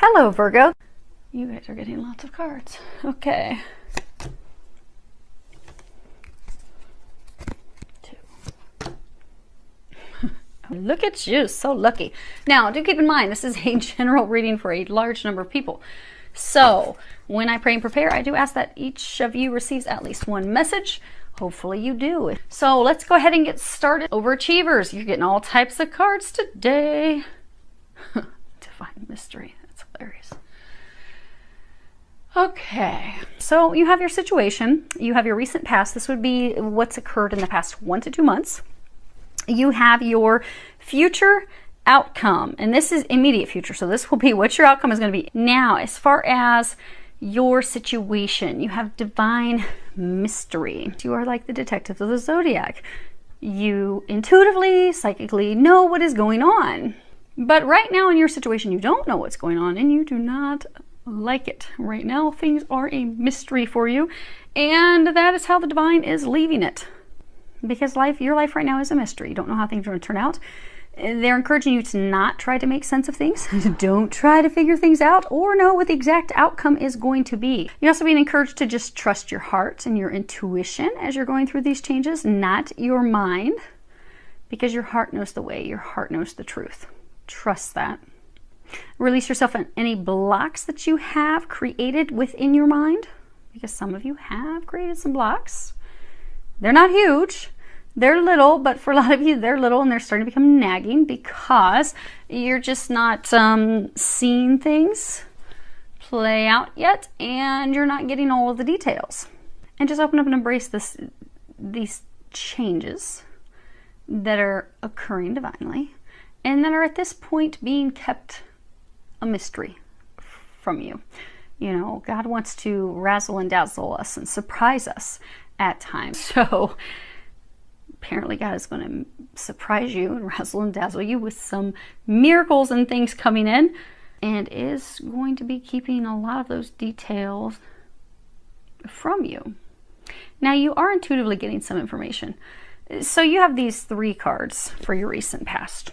Hello, Virgo. You guys are getting lots of cards. Okay. 2. Look at you, so lucky. Now, do keep in mind, this is a general reading for a large number of people. So, when I pray and prepare, I do ask that each of you receives at least one message. Hopefully you do. So, let's go ahead and get started. Overachievers, you're getting all types of cards today. Divine mystery. That's hilarious. Okay, so you have your situation. You have your recent past. This would be what's occurred in the past 1 to 2 months. You have your future outcome, and this is immediate future. So this will be what your outcome is going to be. Now, as far as your situation, you have divine mystery. You are like the detectives of the zodiac. You intuitively, psychically know what is going on. But right now in your situation, you don't know what's going on, and you do not like it. Right now, things are a mystery for you, and that is how the divine is leaving it. Because your life right now is a mystery. You don't know how things are going to turn out. They're encouraging you to not try to make sense of things. Don't try to figure things out or know what the exact outcome is going to be. You're also being encouraged to just trust your heart and your intuition as you're going through these changes, not your mind, because your heart knows the way. Your heart knows the truth. Trust that. Release yourself from any blocks that you have created within your mind, because some of you have created some blocks. They're not huge. They're little, but for a lot of you, they're little, and they're starting to become nagging because you're just not seeing things play out yet, and you're not getting all of the details. And just open up and embrace these changes that are occurring divinely and that are at this point being kept a mystery from you. You know, God wants to razzle and dazzle us and surprise us at times. So apparently God is going to surprise you and razzle and dazzle you with some miracles and things coming in, and is going to be keeping a lot of those details from you. Now, you are intuitively getting some information. So you have these 3 cards for your recent past.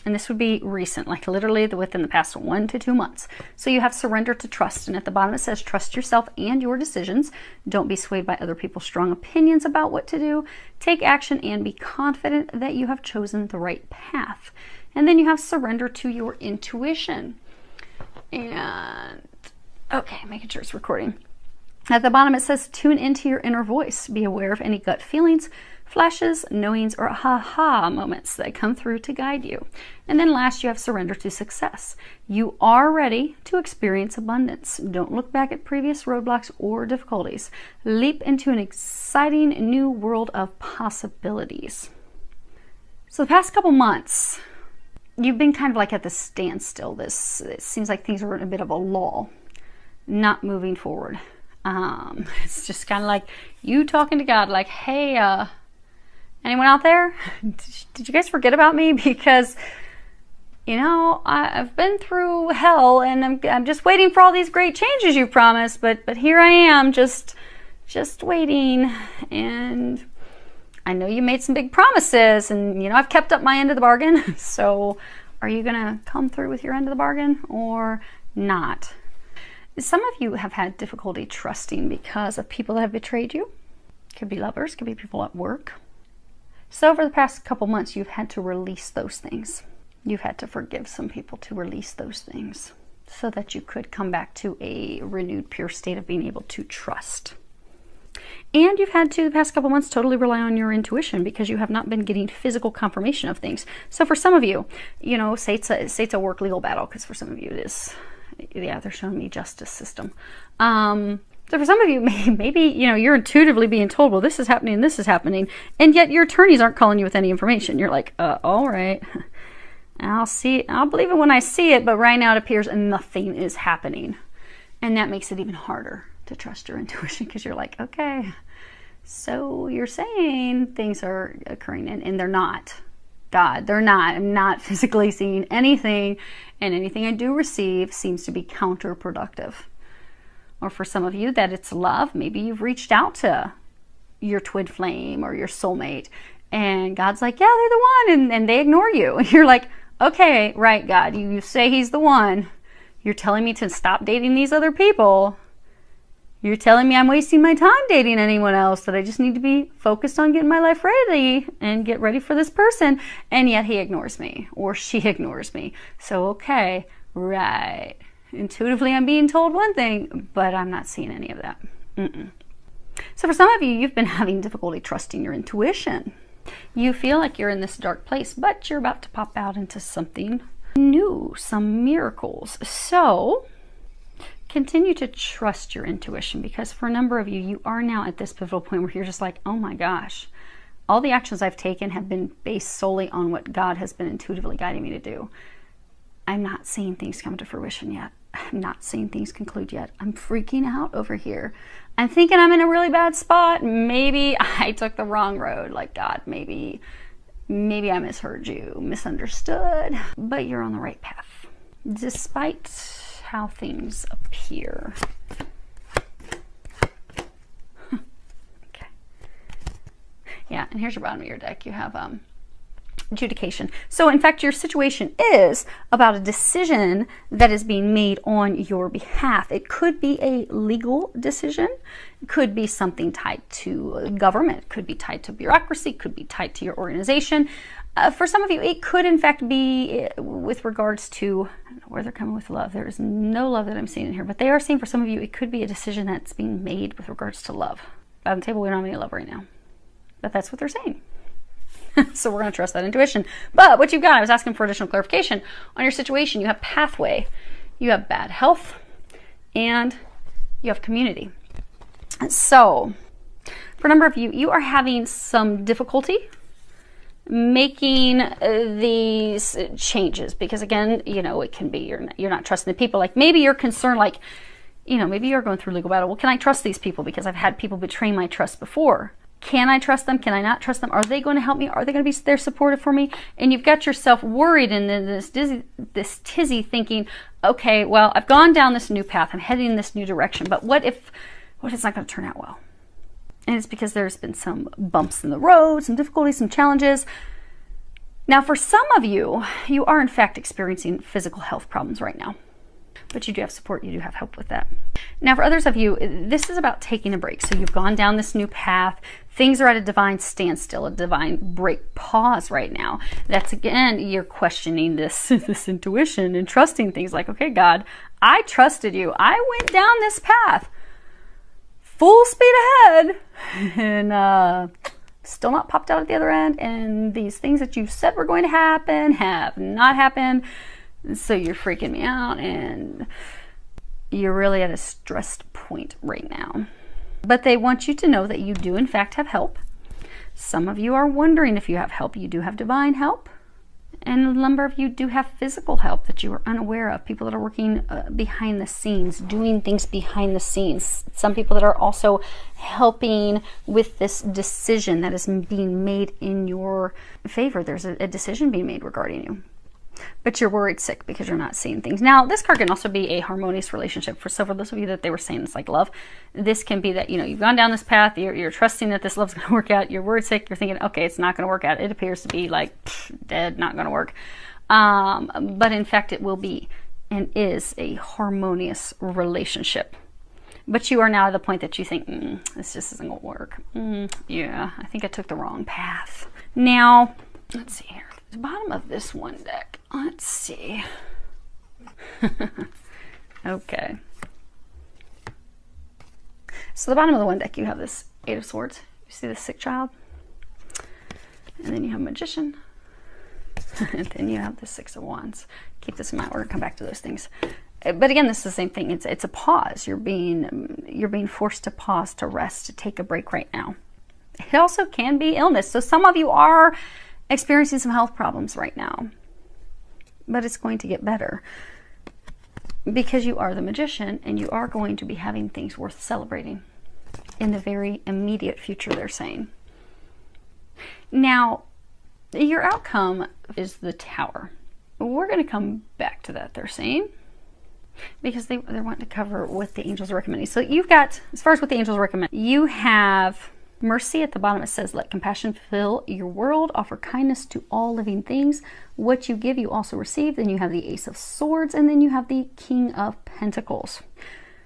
And this would be recent, like literally within the past 1 to 2 months. So you have surrender to trust. And at the bottom it says, trust yourself and your decisions. Don't be swayed by other people's strong opinions about what to do. Take action and be confident that you have chosen the right path. And then you have surrender to your intuition. And, okay, making sure it's recording. At the bottom it says, tune into your inner voice. Be aware of any gut feelings, flashes, knowings, or aha moments that come through to guide you. And then last, you have surrender to success. You are ready to experience abundance. Don't look back at previous roadblocks or difficulties. Leap into an exciting new world of possibilities. So the past couple months, you've been kind of like at the standstill. It seems like things are in a bit of a lull, not moving forward. It's just kind of like you talking to God, like, hey, anyone out there? Did you guys forget about me? Because, you know, I've been through hell, and I'm just waiting for all these great changes you promised, but here I am, just waiting. And I know you made some big promises, and, you know, I've kept up my end of the bargain. So are you gonna come through with your end of the bargain or not? Some of you have had difficulty trusting because of people that have betrayed you. Could be lovers, could be people at work. So over the past couple months, you've had to release those things. You've had to forgive some people to release those things so that you could come back to a renewed, pure state of being able to trust. And you've had to, the past couple months, totally rely on your intuition because you have not been getting physical confirmation of things. So for some of you, you know, say it's a work legal battle, because for some of you it is. Yeah, they're showing me justice system. So for some of you, maybe, you know, you're intuitively being told, well, this is happening, and yet your attorneys aren't calling you with any information. You're like, all right, I'll believe it when I see it, but right now it appears nothing is happening. And that makes it even harder to trust your intuition, because you're like, okay, so you're saying things are occurring, and they're not. God, they're not. I'm not physically seeing anything, and anything I do receive seems to be counterproductive. Or for some of you, that it's love. Maybe you've reached out to your twin flame or your soulmate, and God's like, yeah, they're the one, and they ignore you. And you're like, okay, right, God, you say he's the one. You're telling me to stop dating these other people. You're telling me I'm wasting my time dating anyone else, that I just need to be focused on getting my life ready and get ready for this person. And yet he ignores me or she ignores me. So, okay, right. Intuitively, I'm being told one thing, but I'm not seeing any of that. So for some of you, you've been having difficulty trusting your intuition. You feel like you're in this dark place, but you're about to pop out into something new, some miracles. So continue to trust your intuition, because for a number of you, you are now at this pivotal point where you're just like, oh my gosh, all the actions I've taken have been based solely on what God has been intuitively guiding me to do. I'm not seeing things come to fruition yet. I'm not seeing things conclude yet. I'm freaking out over here. I'm thinking I'm in a really bad spot. Maybe I took the wrong road. Like, God, maybe I misheard you, misunderstood. But you're on the right path, despite how things appear. Okay. Yeah, and here's your bottom of your deck. You have adjudication. So in fact, your situation is about a decision that is being made on your behalf. It could be a legal decision. It could be something tied to government. It could be tied to bureaucracy. It could be tied to your organization. For some of you, it could in fact be with regards to, I don't know where they're coming with love. There is no love that I'm seeing in here, but they are saying for some of you, it could be a decision that's being made with regards to love. On the table, we don't have any love right now, but that's what they're saying. So we're going to trust that intuition. But what you've got, I was asking for additional clarification on your situation. You have pathway, you have bad health, and you have community. So for a number of you, you are having some difficulty making these changes, because again, you know, it can be you're not trusting the people. Like maybe you're concerned, like, you know, maybe you're going through legal battle. Well, can I trust these people? Because I've had people betray my trust before. Can I trust them? Can I not trust them? Are they going to help me? Are they going to be there supportive for me? And you've got yourself worried and then this tizzy thinking, okay, well, I've gone down this new path. I'm heading in this new direction. But what if it's not going to turn out well? And it's because there's been some bumps in the road, some difficulties, some challenges. Now, for some of you, you are in fact experiencing physical health problems right now. But you do have support, you do have help with that. Now, for others of you, this is about taking a break. So you've gone down this new path. Things are at a divine standstill, a divine break, pause right now. That's, again, you're questioning this intuition and trusting things like, okay, God, I trusted you. I went down this path full speed ahead and still not popped out at the other end. And these things that you said were going to happen have not happened. So you're freaking me out and you're really at a stressed point right now. But they want you to know that you do in fact have help. Some of you are wondering if you have help. You do have divine help. And a number of you do have physical help that you are unaware of. People that are working behind the scenes, doing things behind the scenes. Some people that are also helping with this decision that is being made in your favor. There's a decision being made regarding you. But you're worried sick because you're not seeing things. Now, this card can also be a harmonious relationship. For those of you that they were saying it's like love, this can be that, you know, you've gone down this path, you're trusting that this love's going to work out, you're worried sick, you're thinking, okay, it's not going to work out. It appears to be like dead, not going to work. But in fact, it will be and is a harmonious relationship. But you are now at the point that you think, this just isn't going to work. Yeah, I think I took the wrong path. Now, let's see here. The bottom of this one deck. Let's see. Okay. So the bottom of the one deck, you have this Eight of Swords. You see this sick child? And then you have Magician. And then you have the Six of Wands. Keep this in mind. We're going to come back to those things. But again, this is the same thing. It's a pause. You're being forced to pause, to rest, to take a break right now. It also can be illness. So some of you are experiencing some health problems right now, but it's going to get better because you are the Magician and you are going to be having things worth celebrating in the very immediate future, they're saying. Now, your outcome is the Tower. We're going to come back to that, they're saying, because they want to cover what the angels are recommending. So you've got, as far as what the angels recommend, you have Mercy at the bottom, it says, let compassion fill your world, offer kindness to all living things. What you give, you also receive. Then you have the Ace of Swords, and then you have the King of Pentacles.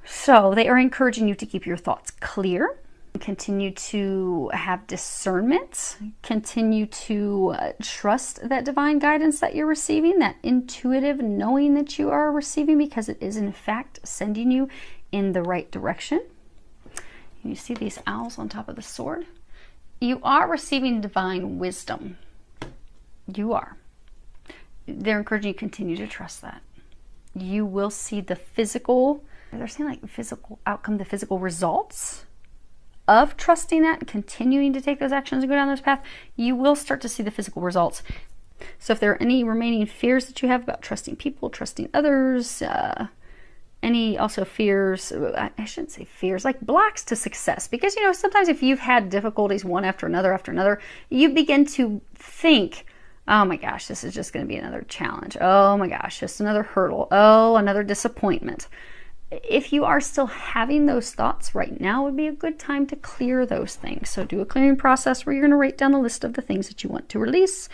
So they are encouraging you to keep your thoughts clear, continue to have discernment, continue to trust that divine guidance that you're receiving, that intuitive knowing that you are receiving, because it is in fact sending you in the right direction. You see these owls on top of the sword? You are receiving divine wisdom. You are. They're encouraging you to continue to trust that. You will see the physical, they're saying like physical outcome, the physical results of trusting that and continuing to take those actions and go down this path. You will start to see the physical results. So if there are any remaining fears that you have about trusting people, trusting others, any also fears, I shouldn't say fears, like blocks to success. Because, you know, sometimes if you've had difficulties one after another, you begin to think, oh my gosh, this is just going to be another challenge. Oh my gosh, just another hurdle. Oh, another disappointment. If you are still having those thoughts right now, would be a good time to clear those things. So do a clearing process where you're going to write down the list of the things that you want to release.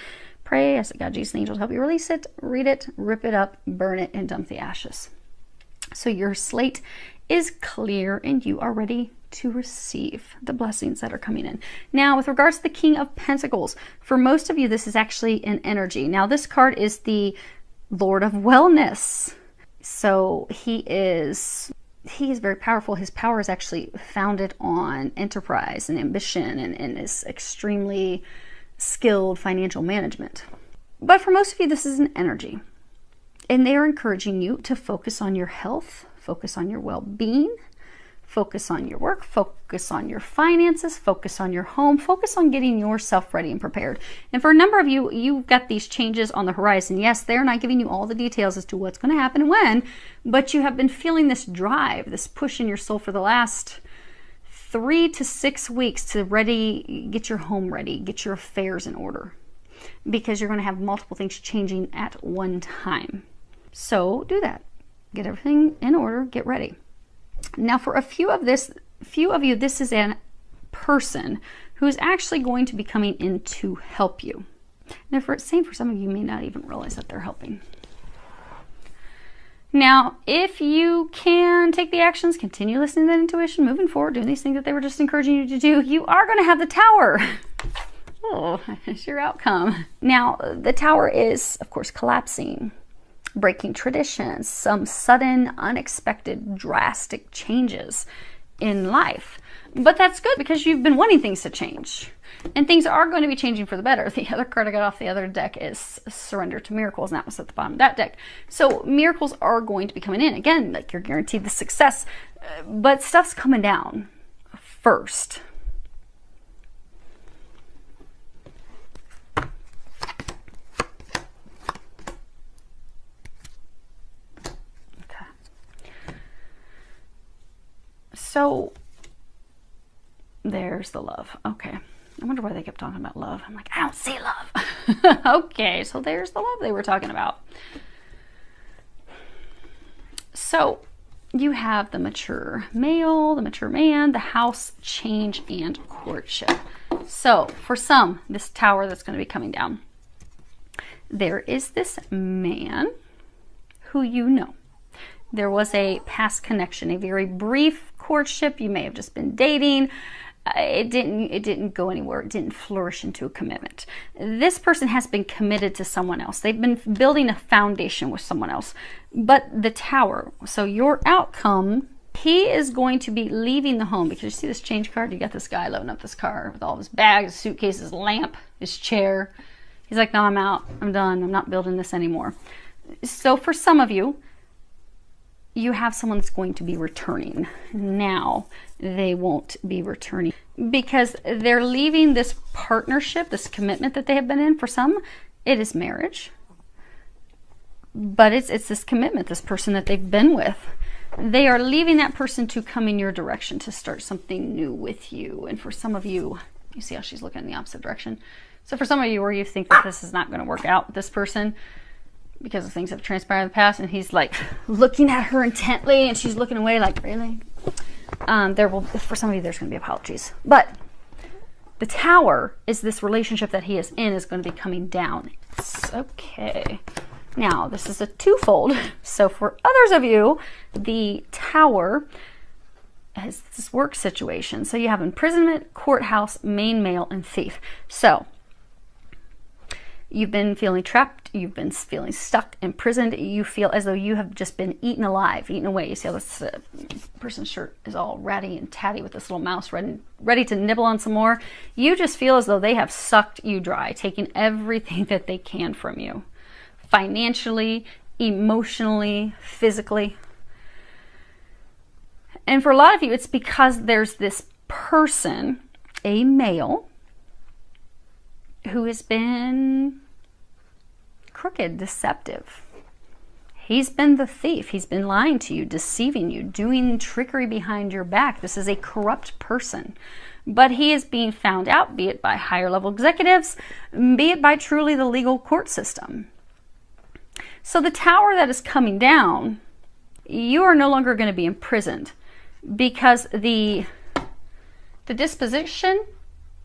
Pray, ask God, Jesus, and angels help you release it, read it, rip it up, burn it, and dump the ashes. So your slate is clear and you are ready to receive the blessings that are coming in. Now, with regards to the King of Pentacles, for most of you, this is actually an energy. Now, this card is the Lord of Wellness. So he is very powerful. His power is actually founded on enterprise and ambition and is extremely skilled financial management. But for most of you, this is an energy. And they are encouraging you to focus on your health, focus on your well-being, focus on your work, focus on your finances, focus on your home, focus on getting yourself ready and prepared. And for a number of you, you've got these changes on the horizon. Yes, they're not giving you all the details as to what's going to happen and when, but you have been feeling this drive, this push in your soul for the last 3 to 6 weeks to get your home ready, get your affairs in order, because you're going to have multiple things changing at one time. So do that. Get everything in order, get ready. Now, for a few of you, this is a person who's actually going to be coming in to help you. Now, for some of you, may not even realize that they're helping. Now, if you can take the actions, continue listening to that intuition, moving forward, doing these things that they were just encouraging you to do, you are going to have the Tower. Oh, that's your outcome. Now, the Tower is, of course, collapsing, breaking traditions, some sudden, unexpected, drastic changes in life. But that's good because you've been wanting things to change. And things are going to be changing for the better. The other card I got off the other deck is Surrender to Miracles, and that was at the bottom of that deck. So miracles are going to be coming in. Again, like you're guaranteed the success, but stuff's coming down first. So there's the love. Okay. I wonder why they kept talking about love. I'm like, I don't see love. Okay, so there's the love they were talking about. So you have the mature male, the mature man, the house change, and courtship. So for some, this Tower that's going to be coming down, there is this man who you know. There was a past connection, a very brief courtship. You may have just been dating. It didn't go anywhere. It didn't flourish into a commitment. This person has been committed to someone else. They've been building a foundation with someone else. But the Tower, so your outcome, he is going to be leaving the home, because you see this change card? You got this guy loading up this car with all of his bags, suitcases, lamp, his chair. He's like, no, I'm out. I'm done. I'm not building this anymore. So for some of you, you have someone that's going to be returning. Now they won't be returning because they're leaving this partnership, this commitment that they have been in. For some, it is marriage, but it's this commitment, this person that they've been with. They are leaving that person to come in your direction, to start something new with you. And for some of you, you see how she's looking in the opposite direction. So for some of you where you think that this is not going to work out with this person, because of things that have transpired in the past, and he's like looking at her intently and she's looking away like, really? For some of you, there's going to be apologies. But The Tower is this relationship that he is in is going to be coming down. Okay. Now, this is a twofold. So for others of you, the Tower is this work situation. So you have imprisonment, courthouse, main male, and thief. So you've been feeling trapped, you've been feeling stuck, imprisoned, you feel as though you have just been eaten alive, eaten away. You see how this person's shirt is all ratty and tatty with this little mouse ready to nibble on some more. You just feel as though they have sucked you dry, taking everything that they can from you. Financially, emotionally, physically. And for a lot of you, it's because there's this person, a male, who has been crooked, deceptive. He's been the thief. He's been lying to you, deceiving you, doing trickery behind your back. This is a corrupt person. But he is being found out, be it by higher level executives, be it by truly the legal court system. So the Tower that is coming down, you are no longer going to be imprisoned because the disposition,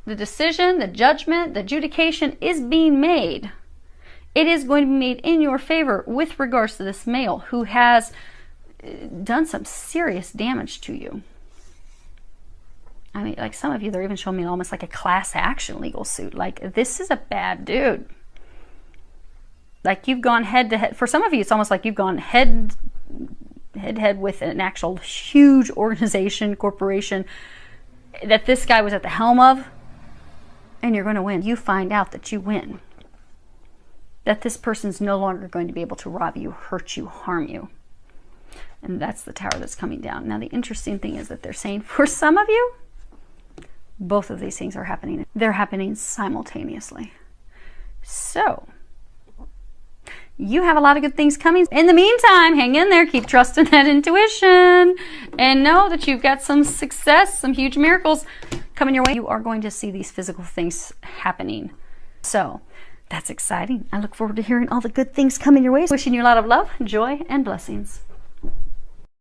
the decision, the judgment, the adjudication is being made. It is going to be made in your favor with regards to this male who has done some serious damage to you. I mean, like some of you, they're even showing me almost like a class action legal suit. Like, this is a bad dude. Like, you've gone head to head. For some of you, it's almost like you've gone head to head with an actual huge organization, corporation that this guy was at the helm of, and you're going to win. You find out that you win. That this person's no longer going to be able to rob you, hurt you, harm you. And that's the Tower that's coming down. Now, the interesting thing is that they're saying for some of you, both of these things are happening. They're happening simultaneously. So you have a lot of good things coming. In the meantime, hang in there, keep trusting that intuition, and know that you've got some success, some huge miracles coming your way. You are going to see these physical things happening. So that's exciting. I look forward to hearing all the good things coming your way. Wishing you a lot of love, joy, and blessings.